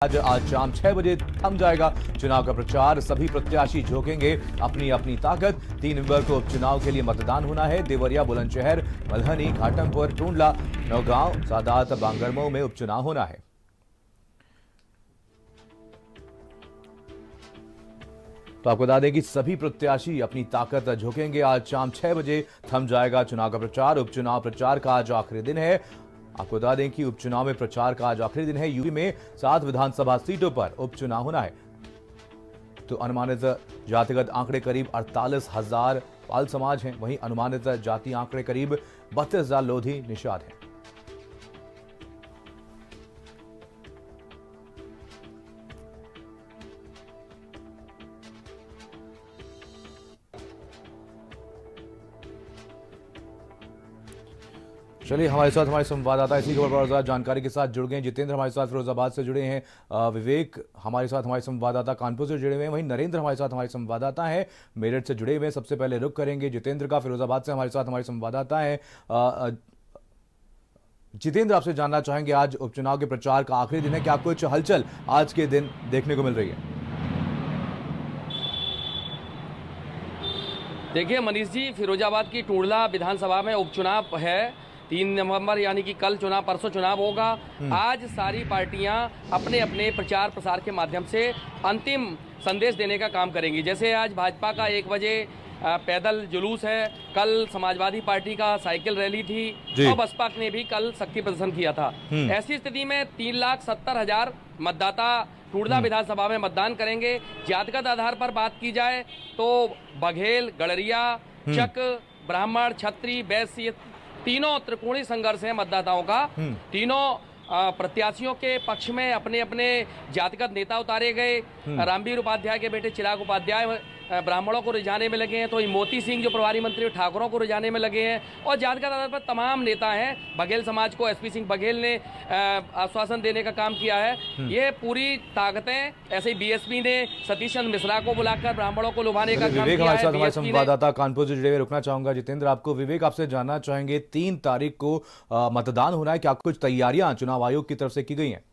आज शाम 6 बजे थम जाएगा चुनाव का प्रचार। सभी प्रत्याशी झोंकेंगे अपनी अपनी ताकत। 3 नवंबर को उपचुनाव के लिए मतदान होना है। देवरिया, बुलंदशहर, मल्हनी, घाटमपुर, टूंडला, नौगांव, सादात, बांगरमऊ में उपचुनाव होना है। तो आपको बता दें कि सभी प्रत्याशी अपनी ताकत झोंकेंगे। आज शाम 6 बजे थम जाएगा चुनाव का प्रचार। उपचुनाव प्रचार का आज आखिरी दिन है। आपको बता दें कि उपचुनाव में प्रचार का आज आखिरी दिन है। यूपी में 7 विधानसभा सीटों पर उपचुनाव होना है। तो अनुमानित जातिगत आंकड़े करीब 48,000 पाल समाज हैं। वहीं अनुमानित जाति आंकड़े करीब 32,000 लोधी निषाद हैं। चलिए, हमारे साथ हमारे संवाददाता इसी खबर पर और ज्यादा जानकारी के साथ जुड़ गए हैं। जितेंद्र हमारे साथ फिरोजाबाद से जुड़े हैं। विवेक हमारे साथ हमारे संवाददाता कानपुर से जुड़े हुए हैं। वहीं नरेंद्र हमारे साथ हमारे संवाददाता हैं मेरठ से जुड़े हुए हैं। सबसे पहले रुख करेंगे जितेंद्र का। फिरोजाबाद से हमारे साथ हमारे संवाददाता हैं जितेंद्र, आपसे जानना चाहेंगे आज उपचुनाव के प्रचार का आखिरी दिन है, क्या कुछ हलचल आज के दिन देखने को मिल रही है? देखिए मनीष जी, फिरोजाबाद की टूंडला विधानसभा में उपचुनाव है। 3 नवंबर यानी कि कल चुनाव, परसों चुनाव होगा। आज सारी पार्टियां अपने अपने प्रचार प्रसार के माध्यम से अंतिम संदेश देने का काम करेंगी। जैसे आज भाजपा का 1 बजे पैदल जुलूस है, कल समाजवादी पार्टी का साइकिल रैली थी और बसपा ने भी कल शक्ति प्रदर्शन किया था। ऐसी स्थिति में 3,70,000 मतदाता टूंडला विधानसभा में मतदान करेंगे। जातिगत आधार पर बात की जाए तो बघेल, गड़रिया, चक, ब्राह्मण, क्षत्रिय, वैश्य, तीनों त्रिकोणीय संघर्ष है मतदाताओं का। तीनों प्रत्याशियों के पक्ष में अपने अपने जातिगत नेता उतारे गए। रामवीर उपाध्याय के बेटे चिराग उपाध्याय ब्राह्मणों को रिझाने में लगे हैं, तो मोती सिंह जो प्रभारी मंत्री ठाकुरों को रिझाने में लगे हैं, और जातिगत आधार पर तमाम नेता हैं। बघेल समाज को एसपी सिंह बघेल ने आश्वासन देने का काम किया है। ये पूरी ताकतें, ऐसे ही बीएसपी ने सतीश चंद्र मिश्रा को बुलाकर ब्राह्मणों को लुभाने का काम किया है। हमारे संवाददाता कानपुर से जुड़े हुए रुकना चाहूंगा जितेंद्र आपको। विवेक, आपसे जानना चाहेंगे 3 तारीख को मतदान होना है, क्या कुछ तैयारियां चुनाव आयोग की तरफ से की गई हैं?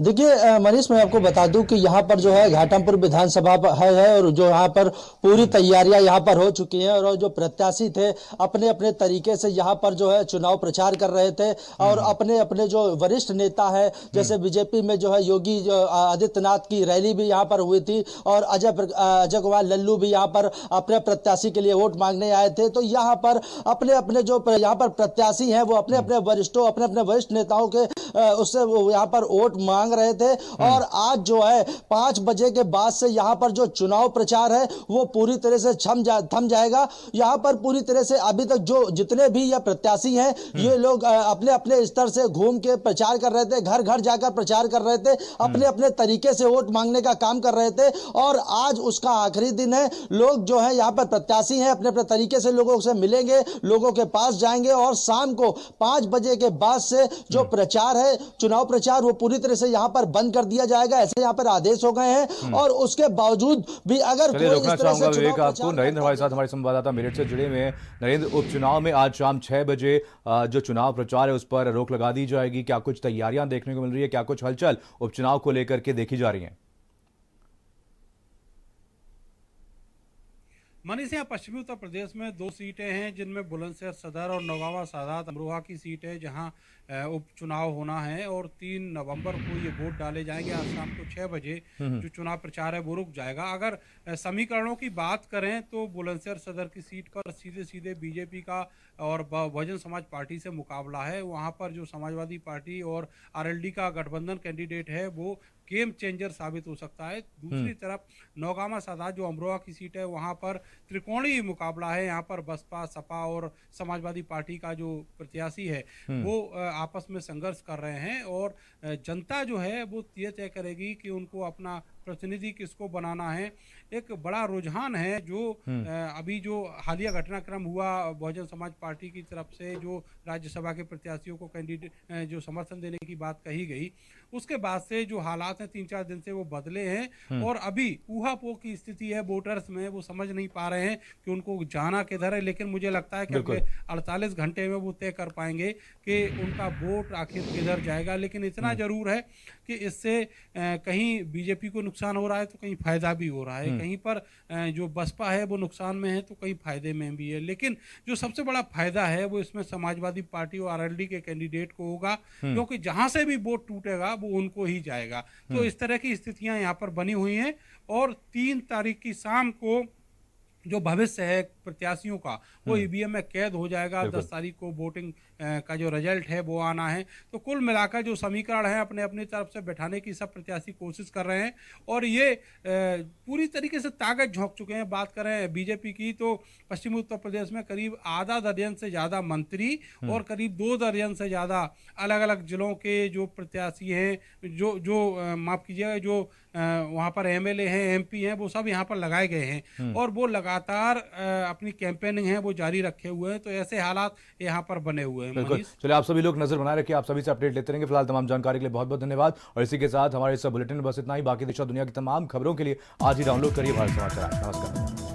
देखिए मनीष, मैं आपको बता दूं कि यहाँ पर जो है घाटमपुर विधानसभा है और जो यहाँ पर पूरी तैयारियां यहाँ पर हो चुकी हैं और जो प्रत्याशी थे अपने अपने तरीके से यहाँ पर जो है चुनाव प्रचार कर रहे थे। और अपने अपने जो वरिष्ठ नेता है, जैसे बीजेपी में जो है योगी आदित्यनाथ की रैली भी यहाँ पर हुई थी और अजय कुमार लल्लू भी यहाँ पर अपने प्रत्याशी के लिए वोट मांगने आए थे। तो यहाँ पर अपने अपने जो यहाँ पर प्रत्याशी हैं वो अपने अपने वरिष्ठ नेताओं के उससे यहाँ पर वोट मांग रहे थे। और आज जो है 5 बजे के बाद से यहाँ पर जो चुनाव प्रचार है वो पूरी तरह से थम जाएगा। यहाँ पर पूरी तरह से अभी तक जो जितने भी ये प्रत्याशी हैं ये लोग अपने अपने स्तर से घूम के प्रचार कर रहे थे, घर घर जाकर प्रचार कर रहे थे, अपने अपने तरीके से वोट मांगने का काम कर रहे थे। और आज उसका आखिरी दिन है। लोग जो है यहाँ पर प्रत्याशी हैं अपने अपने तरीके से लोगों से मिलेंगे, लोगों के पास जाएंगे और शाम को 5 बजे के बाद से जो प्रचार है, चुनाव प्रचार, वो पूरी तरह से यहाँ पर बंद कर दिया जाएगा, ऐसे यहाँ पर आदेश हो गए हैं। और उसके बावजूद भी अगर कोई रोकना चाहूंगा विवेक आपको। नरेंद्र हमारे साथ हमारे संवाददाता मेरठ से जुड़े हुए हैं। नरेंद्र, उपचुनाव में आज शाम 6 बजे जो चुनाव प्रचार है उस पर रोक लगा दी जाएगी, क्या कुछ तैयारियां देखने को मिल रही है, क्या कुछ हलचल उपचुनाव को लेकर के देखी जा रही है? मनीष, यहाँ पश्चिमी उत्तर प्रदेश में 2 सीटें हैं जिनमें बुलंदशहर सदर और नौगावा सादात अमरोहा की सीट है जहाँ उपचुनाव होना है। और 3 नवंबर को ये वोट डाले जाएंगे। आज शाम को 6 बजे जो चुनाव प्रचार है वो रुक जाएगा। अगर समीकरणों की बात करें तो बुलंदशहर सदर की सीट पर सीधे सीधे बीजेपी का और बहुजन समाज पार्टी से मुकाबला है। वहाँ पर जो समाजवादी पार्टी और आरएलडी का गठबंधन कैंडिडेट है वो गेम चेंजर साबित हो सकता है। दूसरी तरफ नौगामा सादात जो अमरोहा की सीट है वहां पर त्रिकोणीय मुकाबला है। यहाँ पर बसपा, सपा और समाजवादी पार्टी का जो प्रत्याशी है वो आपस में संघर्ष कर रहे हैं और जनता जो है वो ये तय करेगी कि उनको अपना प्रतिनिधि किसको बनाना है। एक बड़ा रुझान है जो अभी जो हालिया घटनाक्रम हुआ बहुजन समाज पार्टी की तरफ से जो राज्यसभा के प्रत्याशियों को कैंडिडेट जो समर्थन देने की बात कही गई, उसके बाद से जो हालात हैं 3-4 दिन से वो बदले हैं और अभी ऊहापोह की स्थिति है वोटर्स में। वो समझ नहीं पा रहे हैं कि उनको जाना किधर है, लेकिन मुझे लगता है कि अगले 48 घंटे में वो तय कर पाएंगे कि उनका वोट आखिर किधर जाएगा। लेकिन इतना जरूर है कि इससे कहीं बीजेपी को नुकसान हो रहा है तो कहीं फायदा भी हो रहा है, कहीं पर जो बसपा है वो नुकसान में है तो कहीं फायदे में भी है। लेकिन जो सबसे बड़ा फायदा है वो इसमें समाजवादी पार्टी और आरएलडी के कैंडिडेट को होगा, क्योंकि जहां से भी वोट टूटेगा वो उनको ही जाएगा। तो इस तरह की स्थितियां यहाँ पर बनी हुई हैं और 3 तारीख की शाम को जो भविष्य है प्रत्याशियों का वो ईवीएम में कैद हो जाएगा। 10 तारीख को वोटिंग का जो रिजल्ट है वो आना है। तो कुल मिलाकर जो समीकरण है अपने अपनी तरफ से बैठाने की सब प्रत्याशी कोशिश कर रहे हैं और ये पूरी तरीके से ताकत झोंक चुके हैं। बात करें बीजेपी की तो पश्चिमी उत्तर प्रदेश में करीब आधा दर्जन से ज़्यादा मंत्री और करीब 2 दर्जन से ज़्यादा अलग अलग जिलों के जो प्रत्याशी हैं, जो माफ़ कीजिएगा, जो वहाँ पर एमएलए हैं, एमपी हैं, वो सब यहाँ पर लगाए गए हैं और वो लगातार अपनी कैंपेनिंग है वो जारी रखे हुए हैं। तो ऐसे हालात यहाँ पर बने हुए हैं। बिल्कुल, चलिए आप सभी लोग नजर बनाए रखिए, आप सभी से अपडेट लेते रहेंगे। फिलहाल तमाम जानकारी के लिए बहुत बहुत धन्यवाद और इसी के साथ हमारे इस बुलेटिन में बस इतना ही। बाकी देश और दुनिया की तमाम खबरों के लिए आज ही डाउनलोड करिए भारत समाचार ऐप। नमस्कार।